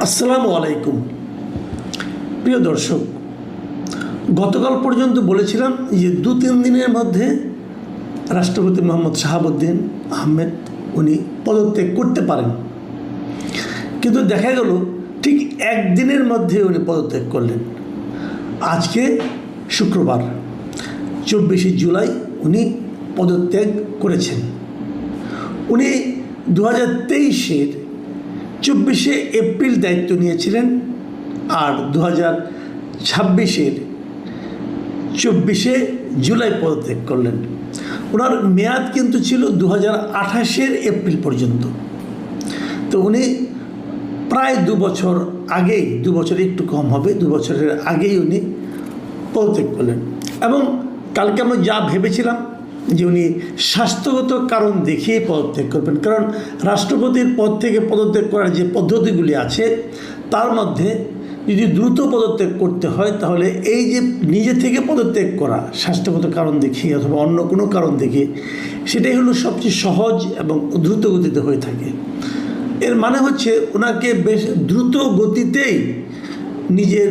আসসালামু আলাইকুম। প্রিয় দর্শক, গতকাল পর্যন্ত বলেছিলাম যে 2-3 দিনের মধ্যে রাষ্ট্রপতি মোহাম্মদ শাহাবুদ্দিন আহমেদ উনি পদত্যাগ করতে পারেন, কিন্তু দেখা গেল ঠিক একদিনের মধ্যে উনি পদত্যাগ করলেন। আজকে শুক্রবার 24শে জুলাই উনি পদত্যাগ করেছেন। উনি 2023-এর 24শে এপ্রিল দায়িত্ব নিয়েছিলেন আর 2026-এর 24শে জুলাই পদত্যাগ করলেন। ওনার মেয়াদ কিন্তু ছিল 2028-এর এপ্রিল পর্যন্ত। তো উনি প্রায় 2 বছর আগেই, 2 বছর একটু কম হবে, 2 বছরের আগেই উনি পদত্যাগ করলেন। এবং কালকে আমরা যা ভেবেছিলাম যে উনি স্বাস্থ্যগত কারণ দেখিয়ে পদত্যাগ করবেন, কারণ রাষ্ট্রপতির পদ থেকে পদত্যাগ করার যে পদ্ধতিগুলি আছে তার মধ্যে যদি দ্রুত পদত্যাগ করতে হয় তাহলে এই যে নিজে থেকে পদত্যাগ করা স্বাস্থ্যগত কারণ দেখিয়ে অথবা অন্য কোনো কারণ দেখিয়ে, সেটাই হলো সবচেয়ে সহজ এবং দ্রুত গতিতে হয়ে থাকে। এর মানে হচ্ছে ওনাকে বেশ দ্রুত গতিতেই নিজের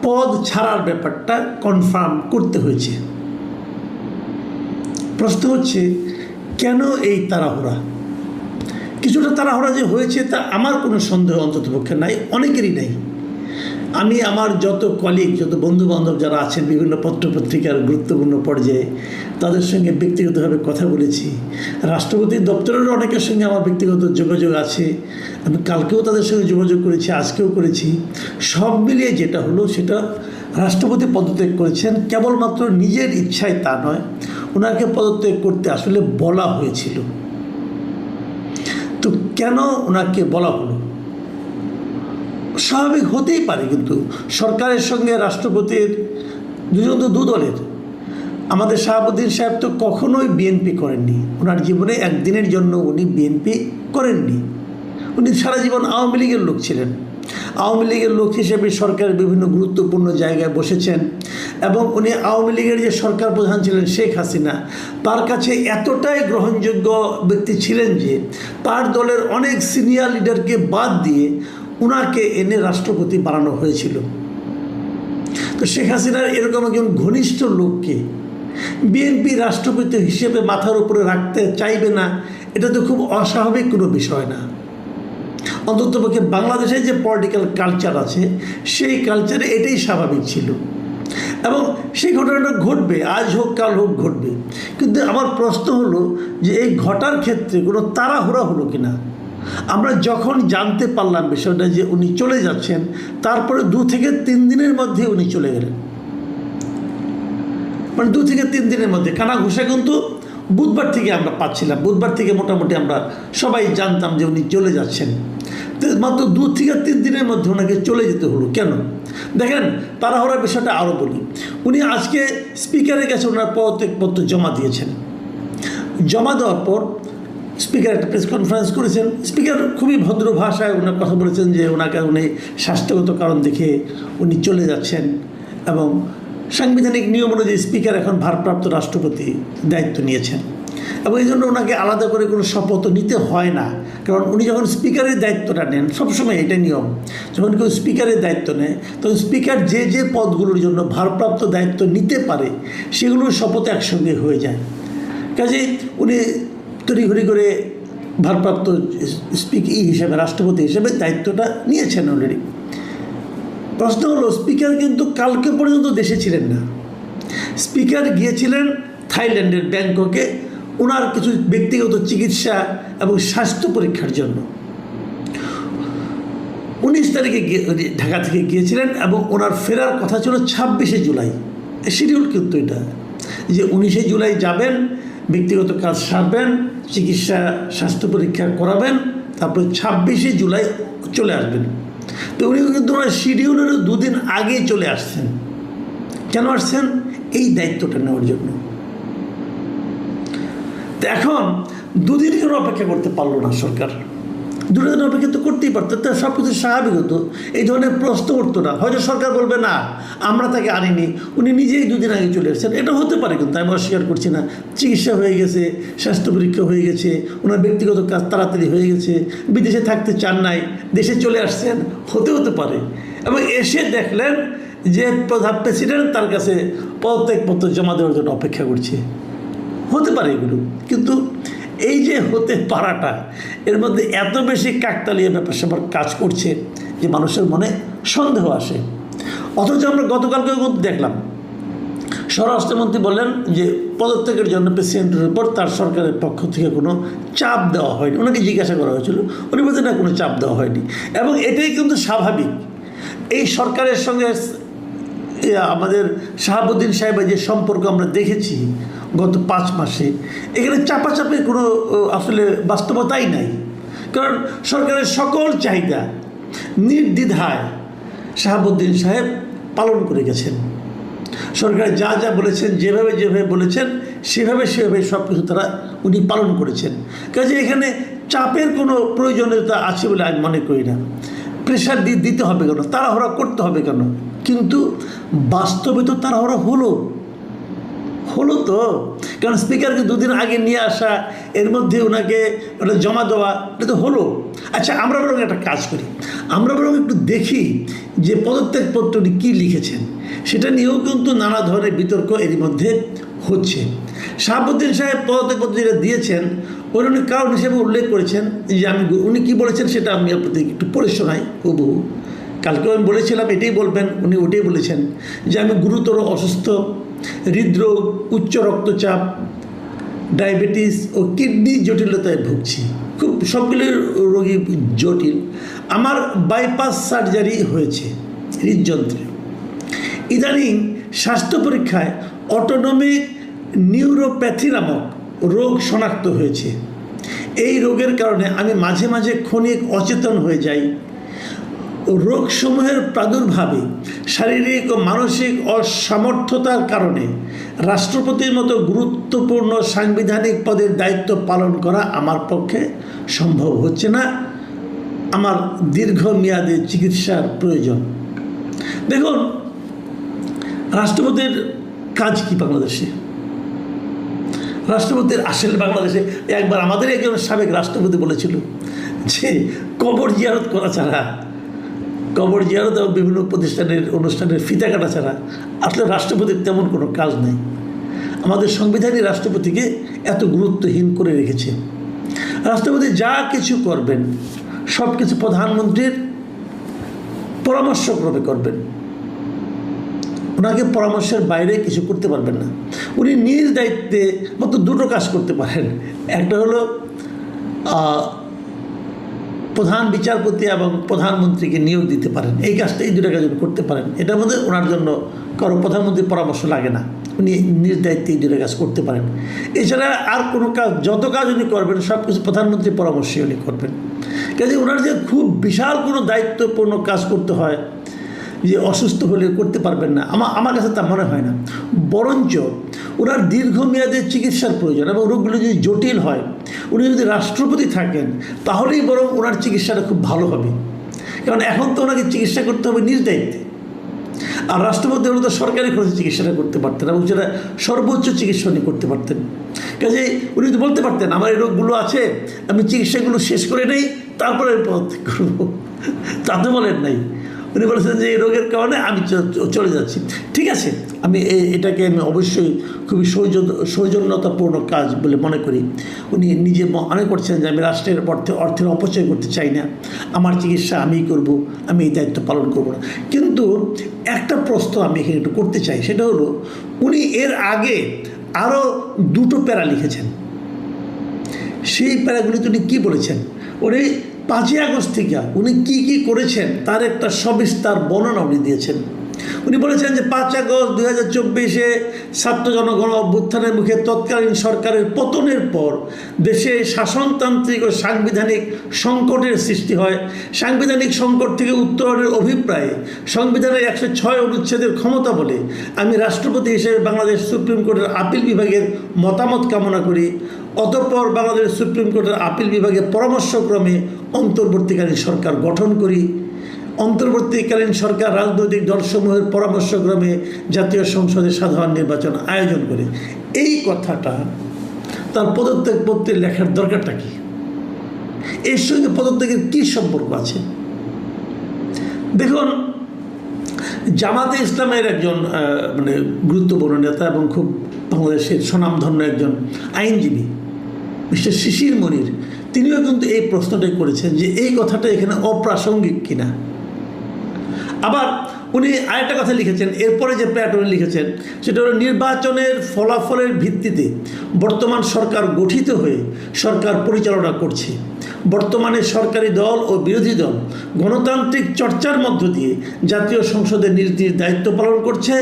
পদ ছাড়ার ব্যাপারটা কনফার্ম করতে হয়েছে। প্রশ্ন হচ্ছে কেন এই তাড়াহুড়া? কিছুটা তাড়াহুড়া যে হয়েছে তা আমার কোনো সন্দেহ অন্ততপক্ষে নাই, অনেকেরই নাই। আমি আমার যত কলিগ, যত বন্ধুবান্ধব যারা আছেন বিভিন্ন পত্রপত্রিকার গুরুত্বপূর্ণ পর্যায়ে, তাদের সঙ্গে ব্যক্তিগতভাবে কথা বলেছি। রাষ্ট্রপতির দপ্তরেরও অনেকের সঙ্গে আমার ব্যক্তিগত যোগাযোগ আছে। আমি কালকেও তাদের সঙ্গে যোগাযোগ করেছি, আজকেও করেছি। সব মিলিয়ে যেটা হলো সেটা রাষ্ট্রপতি পদত্যাগ করেছেন কেবলমাত্র নিজের ইচ্ছায় তা নয়, ওনাকে পদত্যাগ করতে আসলে বলা হয়েছিল। তো কেন ওনাকে বলা হলো? স্বাভাবিক হতেই পারে, কিন্তু সরকারের সঙ্গে রাষ্ট্রপতির দুজন তো দু দলের। আমাদের শাহাবুদ্দিন সাহেব তো কখনোই বিএনপি করেননি, ওনার জীবনে একদিনের জন্য উনি বিএনপি করেননি। উনি সারা জীবন আওয়ামী লীগের লোক ছিলেন। আওয়ামী লীগের লোক হিসেবে সরকারের বিভিন্ন গুরুত্বপূর্ণ জায়গায় বসেছেন এবং উনি আওয়ামী লীগের যে সরকার প্রধান ছিলেন শেখ হাসিনা, তার কাছে এতটাই গ্রহণযোগ্য ব্যক্তি ছিলেন যে তার দলের অনেক সিনিয়র লিডারকে বাদ দিয়ে ওনাকে এনে রাষ্ট্রপতি বানানো হয়েছিল। তো শেখ হাসিনার এরকম একজন ঘনিষ্ঠ লোককে বিএনপি রাষ্ট্রপতি হিসেবে মাথার উপরে রাখতে চাইবে না, এটা তো খুব অস্বাভাবিক কোনো বিষয় না। অন্ততপক্ষে বাংলাদেশে যে পলিটিক্যাল কালচার আছে সেই কালচারে এটাই স্বাভাবিক ছিল এবং সেই ঘটনাটা ঘটবে, আজ হোক কাল হোক ঘটবে। কিন্তু আমার প্রশ্ন হলো যে এই ঘটার ক্ষেত্রে কোনো তাড়াহুড়া হলো কিনা। আমরা যখন জানতে পারলাম বিষয়টা যে উনি চলে যাচ্ছেন, তারপরে 2 থেকে 3 দিনের মধ্যে উনি চলে গেলেন। মানে 2 থেকে 3 দিনের মধ্যে কানা ঘুষা কিন্তু বুধবার থেকে আমরা পাচ্ছিলাম। বুধবার থেকে মোটামুটি আমরা সবাই জানতাম যে উনি চলে যাচ্ছেন। তো মাত্র 2 থেকে 3 দিনের মধ্যে ওনাকে চলে যেতে হলো কেন? দেখেন, তাড়াহুড়ার বিষয়টা আরও বলি। উনি আজকে স্পিকারের কাছে ওনার পদত্যাগপত্র জমা দিয়েছেন। জমা দেওয়ার পর স্পিকার একটা প্রেস কনফারেন্স করেছেন। স্পিকার খুবই ভদ্র ভাষায় ওনার কথা বলেছেন যে ওনাকে উনি স্বাস্থ্যগত কারণ দেখে উনি চলে যাচ্ছেন এবং সাংবিধানিক নিয়ম অনুযায়ী স্পিকার এখন ভারপ্রাপ্ত রাষ্ট্রপতি দায়িত্ব নিয়েছেন এবং এই জন্য ওনাকে আলাদা করে কোনো শপথ নিতে হয় না। কারণ উনি যখন স্পিকারের দায়িত্বটা নেন, সবসময় এটা নিয়ম, যখন কেউ স্পিকারের দায়িত্ব নেয় তখন স্পিকার যে যে পদগুলোর জন্য ভারপ্রাপ্ত দায়িত্ব নিতে পারে সেগুলোর শপথ একসঙ্গে হয়ে যায়। কাজেই উনি তড়িঘড়ি করে ভারপ্রাপ্ত হিসেবে, রাষ্ট্রপতি হিসেবে দায়িত্বটা নিয়েছেন অলরেডি। প্রশ্ন হলো, স্পিকার কিন্তু কালকে পর্যন্ত দেশে ছিলেন না। স্পিকার গিয়েছিলেন থাইল্যান্ডের ব্যাংককে ওনার কিছু ব্যক্তিগত চিকিৎসা এবং স্বাস্থ্য পরীক্ষার জন্য। 19 তারিখে ঢাকা থেকে গিয়েছিলেন এবং ওনার ফেরার কথা ছিল 26শে জুলাই। শিডিউল কিন্তু এটা যে 19শে জুলাই যাবেন, ব্যক্তিগত কাজ সারবেন, চিকিৎসা স্বাস্থ্য পরীক্ষা করাবেন, তারপরে 26শে জুলাই চলে আসবেন। তো উনি কিন্তু ওনার শিডিউলেরও 2 দিন আগেই চলে আসছেন। কেন আসছেন? এই দায়িত্বটা নেওয়ার জন্য। তো এখন 2 দিন কেন অপেক্ষা করতে পারলো না সরকার? দুটো দিন অপেক্ষা তো করতেই পারতো, তা সব কিছু স্বাভাবিক হতো, এই ধরনের প্রশ্ন উঠতো না। হয়তো সরকার বলবে না আমরা তাকে আনিনি, উনি নিজেই দুদিন আগে চলে এসেছেন, এটা হতে পারে, কিন্তু আমি অস্বীকার করছি না। চিকিৎসা হয়ে গেছে, স্বাস্থ্য পরীক্ষা হয়ে গেছে, ওনার ব্যক্তিগত কাজ তাড়াতাড়ি হয়ে গেছে, বিদেশে থাকতে চান নাই, দেশে চলে আসছেন, হতে পারে। এবং এসে দেখলেন যে প্রধান প্রেসিডেন্ট তার কাছে পদত্যাগপত্র জমা দেওয়ার জন্য অপেক্ষা করছে, হতে পারে এগুলো। কিন্তু এই যে হতে পারাটা, এর মধ্যে এত বেশি কাকতালীয় ব্যাপার স্যাপার কাজ করছে যে মানুষের মনে সন্দেহ আসে। অথচ আমরা গতকালকে দেখলাম স্বরাষ্ট্রমন্ত্রী বললেন যে পদত্যাগের জন্য প্রেসিডেন্টের উপর তার সরকারের পক্ষ থেকে কোনো চাপ দেওয়া হয়নি। ওনাকে জিজ্ঞাসা করা হয়েছিল, উনি বলছেন না, কোনো চাপ দেওয়া হয়নি। এবং এটাই কিন্তু স্বাভাবিক। এই সরকারের সঙ্গে আমাদের শাহাবুদ্দিন সাহেবের যে সম্পর্ক আমরা দেখেছি গত 5 মাসে, এখানে চাপাচাপির কোনো আসলে বাস্তবতাই নাই। কারণ সরকারের সকল চাহিদা নির্দ্বিধায় শাহাবুদ্দিন সাহেব পালন করে গেছেন। সরকার যা যা বলেছেন, যেভাবে বলেছেন, সেভাবে সব কিছু উনি পালন করেছেন। কাজে এখানে চাপের কোনো প্রয়োজনীয়তা আছে বলে আমি মনে করি না। প্রেশার দিতে হবে কেন, তাড়াহুড়া করতে হবে কেন? কিন্তু বাস্তবে তো তাড়াহুড়া হলো তো। কারণ স্পিকারকে 2 দিন আগে নিয়ে আসা, এর মধ্যে ওনাকে ওটা জমা দেওয়া, এটা তো হলো। আচ্ছা, আমরা বরং একটা কাজ করি, আমরা বরং একটু দেখি যে পদত্যাগপত্রটি কী লিখেছেন। সেটা নিয়েও কিন্তু নানা ধরনের বিতর্ক এরই মধ্যে হচ্ছে। শাহাবুদ্দিন সাহেব পদত্যাগপত্র যেটা দিয়েছেন, উনি কারণ হিসেবে উল্লেখ করেছেন যে উনি কী বলেছেন সেটা আমি আপনাদের একটু পড়ে শোনাই হুবহু। কালকেও আমি বলেছিলাম এটাই বলবেন, উনি ওটাই বলেছেন যে আমি গুরুতর অসুস্থ, হৃদরোগ, উচ্চ রক্তচাপ, ডায়াবেটিস ও কিডনি জটিলতায় ভুগছি। খুব সবগুলো রোগী জটিল। আমার বাইপাস সার্জারি হয়েছে হৃদযন্ত্রে। ইদানিং স্বাস্থ্য পরীক্ষায় অটোনমিক নিউরোপ্যাথি নামক রোগ শনাক্ত হয়েছে। এই রোগের কারণে আমি মাঝে মাঝে ক্ষণিক অচেতন হয়ে যাই। রোগসমূহের প্রাদুর্ভাবে শারীরিক ও মানসিক অসামর্থ্যতার কারণে রাষ্ট্রপতির মতো গুরুত্বপূর্ণ সাংবিধানিক পদের দায়িত্ব পালন করা আমার পক্ষে সম্ভব হচ্ছে না। আমার দীর্ঘমেয়াদী চিকিৎসার প্রয়োজন। দেখুন, রাষ্ট্রপতির কাজ কি বাংলাদেশে? রাষ্ট্রপতির আসলে বাংলাদেশে একবার আমাদের একজন সাবেক রাষ্ট্রপতি বলেছিল যে কবর জিয়ারত করা ছাড়া, কবর জিয়ারত এবং বিভিন্ন প্রতিষ্ঠানের অনুষ্ঠানের ফিতা কাটা ছাড়া আসলে রাষ্ট্রপতির তেমন কোনো কাজ নেই। আমাদের সংবিধানই রাষ্ট্রপতিকে এত গুরুত্বহীন করে রেখেছে। রাষ্ট্রপতি যা কিছু করবেন সব কিছু প্রধানমন্ত্রীর পরামর্শক্রমে করবেন। ওনাকে পরামর্শের বাইরে কিছু করতে পারবেন না। উনি নিজ দায়িত্বে মাত্র 2টো কাজ করতে পারেন। একটা হলো প্রধান বিচারপতি এবং প্রধানমন্ত্রীকে নিয়োগ দিতে পারেন। এই কাজটা, এই 2টা কাজ করতে পারেন। এটার মধ্যে ওনার জন্য কারো প্রধানমন্ত্রীর পরামর্শ লাগে না, উনি নিজ দায়িত্বে এই 2টা কাজ করতে পারেন। এছাড়া আর কোনো কাজ, যত কাজ উনি করবেন সব কিছু প্রধানমন্ত্রীর পরামর্শে উনি করবেন। কাজে ওনার যে খুব বিশাল কোনো দায়িত্বপূর্ণ কাজ করতে হয়, যে অসুস্থ হলে করতে পারবেন না, আমার কাছে তা মনে হয় না। বরঞ্চ ওনার দীর্ঘমেয়াদী চিকিৎসার প্রয়োজন এবং রোগগুলো যদি জটিল হয়, উনি যদি রাষ্ট্রপতি থাকেন তাহলেই বরং ওনার চিকিৎসাটা খুব ভালো হবে। কারণ এখন তো ওনাকে চিকিৎসা করতে হবে নিজ দায়িত্বে। আর রাষ্ট্রপতি হলে তো সরকারি খরচে চিকিৎসাটা করতে পারতেন এবং সেটা সর্বোচ্চ চিকিৎসা উনি করতে পারতেন। কাজে উনি তো বলতে পারতেন আমার এই রোগগুলো আছে, আমি চিকিৎসাগুলো শেষ করে নেই, তারপরে আমি পদত্যাগ করবো। তা তো বলেন নাই। উনি বলেছেন যে এই রোগের কারণে আমি চলে যাচ্ছি। ঠিক আছে, আমি এটাকে আমি অবশ্যই খুবই সৌজন্যতাপূর্ণ কাজ বলে মনে করি। উনি নিজে মনে করছেন যে আমি রাষ্ট্রের অর্থের অপচয় করতে চাই না, আমার চিকিৎসা আমিই করব, আমি এই দায়িত্ব পালন করব না। কিন্তু একটা প্রশ্ন আমি এখানে একটু করতে চাই, সেটা হলো উনি এর আগে আরও 2টো প্যারা লিখেছেন। সেই প্যারাগুলিতে উনি কী বলেছেন? উনি 5ই আগস্ট থেকে উনি কী কী করেছেন তার একটা সবিস্তার বর্ণনা উনি দিয়েছেন। উনি বলেছেন যে 5 আগস্ট 2024-এ ছাত্র জনগণ অভ্যুত্থানের মুখে তৎকালীন সরকারের পতনের পর দেশে শাসনতান্ত্রিক ও সাংবিধানিক সংকটের সৃষ্টি হয়। সাংবিধানিক সংকট থেকে উত্তরণের অভিপ্রায়ে সংবিধানের 106 অনুচ্ছেদের ক্ষমতা বলে আমি রাষ্ট্রপতি হিসেবে বাংলাদেশ সুপ্রিম কোর্টের আপিল বিভাগের মতামত কামনা করি অতঃপর বাংলাদেশ সুপ্রিম কোর্টের আপিল বিভাগে পরামর্শক্রমে অন্তর্বর্তীকালীন সরকার গঠন করি। অন্তর্বর্তীকালীন সরকার রাজনৈতিক দলসমূহের পরামর্শক্রমে জাতীয় সংসদে সাধারণ নির্বাচন আয়োজন করে। এই কথাটা তার পদত্যাগপত্রে লেখার দরকারটা কি? এর সঙ্গে পদত্যাগের কী সম্পর্ক আছে? দেখুন, জামাতে ইসলামের একজন গুরুত্বপূর্ণ নেতা এবং খুব বাংলাদেশের স্বনামধন্য একজন আইনজীবী মিস্টার শিশির মনির, তিনিও কিন্তু এই প্রশ্নটাই করেছেন যে এই কথাটা এখানে অপ্রাসঙ্গিক কিনা। আবার উনি আরেকটা কথা লিখেছেন, এরপরে যে প্যাটার্ন লিখেছেন সেটা হলো নির্বাচনের ফলাফলের ভিত্তিতে বর্তমান সরকার গঠিত হয়ে সরকার পরিচালনা করছে। বর্তমানে সরকারি দল ও বিরোধী দল গণতান্ত্রিক চর্চার মধ্য দিয়ে জাতীয় সংসদে নিজ নিজ দায়িত্ব পালন করছে।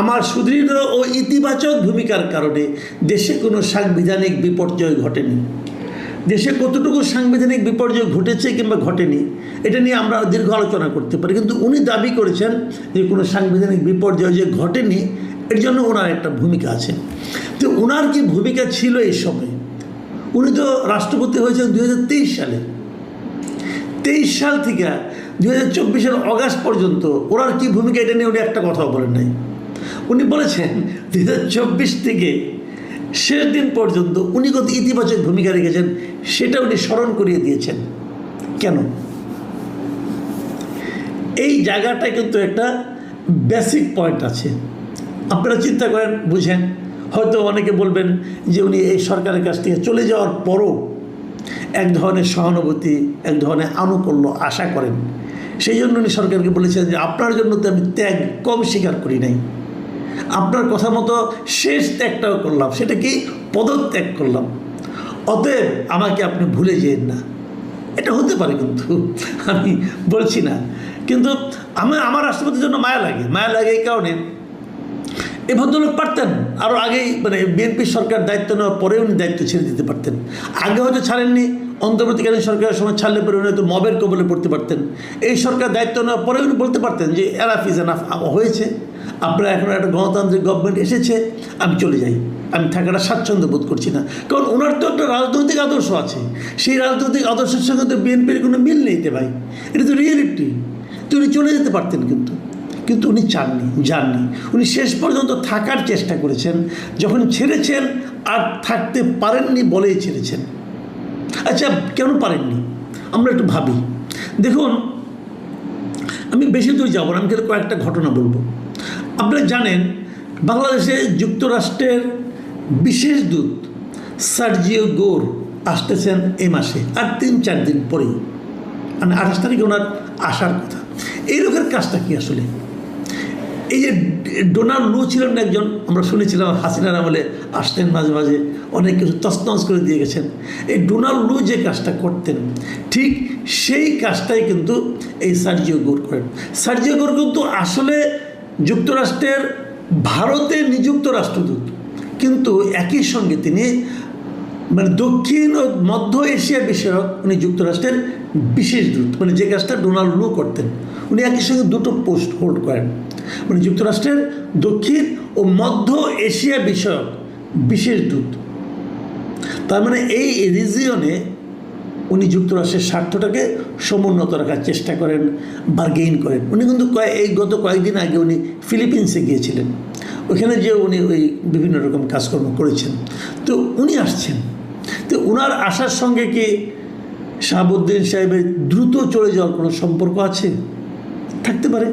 আমার সুদৃঢ় ও ইতিবাচক ভূমিকার কারণে দেশে কোনো সাংবিধানিক বিপর্যয় ঘটেনি। দেশে কতটুকু সাংবিধানিক বিপর্যয় ঘটেছে কিংবা ঘটেনি এটা নিয়ে আমরা দীর্ঘ আলোচনা করতে পারি, কিন্তু উনি দাবি করেছেন যে কোনো সাংবিধানিক বিপর্যয় যে ঘটেনি এর জন্য ওনার একটা ভূমিকা আছে। তো ওনার কি ভূমিকা ছিল এই সময়? উনি তো রাষ্ট্রপতি হয়েছেন 2023 সালে। 23 সাল থেকে 2024 অগাস্ট পর্যন্ত ওনার কি ভূমিকা এটা নিয়ে উনি একটা কথাও বলেন নাই। উনি বলেছেন 2024 থেকে শেষ দিন পর্যন্ত উনি কত ইতিবাচক ভূমিকা রেখেছেন সেটা উনি স্মরণ করিয়ে দিয়েছেন। কেন? এই জায়গাটায় কিন্তু একটা বেসিক পয়েন্ট আছে। আপনারা চিন্তা করেন, বুঝেন। হয়তো অনেকে বলবেন যে উনি এই সরকারের কাছ থেকে চলে যাওয়ার পরও এক ধরনের সহানুভূতি, এক ধরনের আনুকূল্য আশা করেন। সেই জন্য উনি সরকারকে বলেছেন যে আপনার জন্য তো আমি ত্যাগ কম স্বীকার করি নাই, আপনার কথা মতো শেষ ত্যাগটাও করলাম, সেটা কি পদত্যাগ করলাম। অতএব আমাকে আপনি ভুলে যেন না। এটা হতে পারে, কিন্তু আমি বলছি না। কিন্তু আমার রাষ্ট্রপতির জন্য মায়া লাগে এই কারণে এই ভদ্রলোক পারতেন আরও আগেই, বিএনপি সরকার দায়িত্ব নেওয়ার পরে উনি দায়িত্ব ছেড়ে দিতে পারতেন। আগে হয়তো ছাড়েননি, অন্তর্বর্তীকালীন সরকারের সময় ছাড়লে পরে উনি হয়তো মবের কবলে পড়তে পারতেন। এই সরকার দায়িত্ব নেওয়ার পরে উনি বলতে পারতেন যে এনাফ ইজ এনাফ, হয়েছে, আপনারা এখন একটা গণতান্ত্রিক গভর্নমেন্ট এসেছে, আমি চলে যাই, আমি থাকাটা স্বাচ্ছন্দ্য বোধ করছি না। কারণ ওনার তো একটা রাজনৈতিক আদর্শ আছে, সেই রাজনৈতিক আদর্শের সঙ্গে তো বিএনপির কোনো মিল নেই ভাই, এটা তো রিয়েলিটি। তো উনি চলে যেতে পারতেন, কিন্তু উনি যাননি। উনি শেষ পর্যন্ত থাকার চেষ্টা করেছেন। যখন ছেড়েছেন আর থাকতে পারেননি বলেই ছেড়েছেন। আচ্ছা, কেন পারেননি আমরা একটু ভাবি। দেখুন, আমি বেশি দূর যাব না, আমি কিন্তু কয়েকটা ঘটনা বলবো। আপনারা জানেন বাংলাদেশে যুক্তরাষ্ট্রের বিশেষ দূত সার্জিও গোর আসতেছেন এই মাসে, আর 3-4 দিন পরেই, 28 তারিখে ওনার আসার কথা। এই লোকের কাজটা কি আসলে? এই যে ডোনাল্ড লু ছিলেন একজন, আমরা শুনেছিলাম হাসিনার আমলে আসতেন মাঝে মাঝে, অনেক কিছু তছনছ করে দিয়ে গেছেন। এই ডোনাল্ড লু যে কাজটা করতেন ঠিক সেই কাজটাই কিন্তু এই সার্জিও গোর করেন। সার্জিও গোর কিন্তু আসলে যুক্তরাষ্ট্রের ভারতে নিযুক্ত রাষ্ট্রদূত, কিন্তু একই সঙ্গে তিনি দক্ষিণ ও মধ্য এশিয়া বিষয়ক উনি যুক্তরাষ্ট্রের বিশেষ দূত, যে কাজটা ডোনাল্ড লু করতেন উনি একই সঙ্গে দুটো পোস্ট হোল্ড করেন। যুক্তরাষ্ট্রের দক্ষিণ ও মধ্য এশিয়া বিষয়ক বিশেষ দূত। তার এই রিজিয়নে উনি যুক্তরাষ্ট্রের স্বার্থটাকে সমুন্নত রাখার চেষ্টা করেন, বার্গেইন করেন। উনি কিন্তু গত কয়েকদিন আগে উনি ফিলিপিন্সে গিয়েছিলেন, ওখানে যে উনি ওই বিভিন্ন রকম কাজকর্ম করেছেন। তো উনি আসছেন, তো ওনার আসার সঙ্গে কি শাহাবুদ্দিন সাহেবের দ্রুত চলে যাওয়ার কোনো সম্পর্ক আছে? থাকতে পারে।